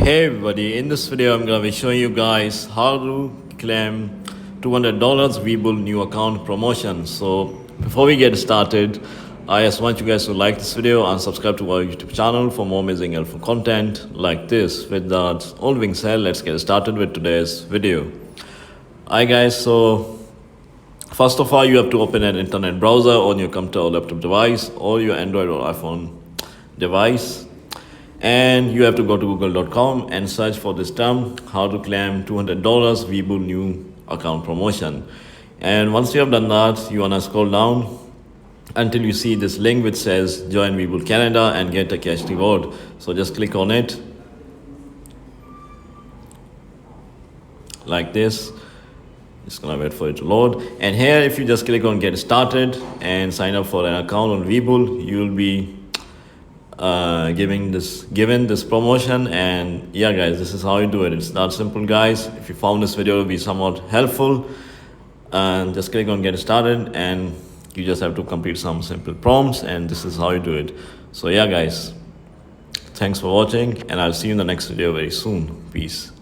Hey everybody, in this video I'm going to be showing you guys how to claim $200 WeBull new account promotion. So before we get started, I just want you guys to like this video and subscribe to our YouTube channel for more amazing helpful content like this. With that all being said, let's get started with today's video. Alright guys, so first of all you have to open an internet browser on your computer or laptop device or your Android or iPhone device. And you have to go to google.com and search for this term, how to claim $200 WeBull new account promotion. And once you have done that, you want to scroll down until you see this link which says join WeBull Canada and get a cash reward. So just click on it like this. Just gonna wait for it to load. And here if you just click on get started and sign up for an account on WeBull, you will be given this promotion. And yeah guys, this is how you do it. It's that simple guys. If you found this video to be somewhat helpful, and just click on get started and you just have to complete some simple prompts, and this is how you do it. So yeah guys, thanks for watching and I'll see you in the next video very soon. Peace.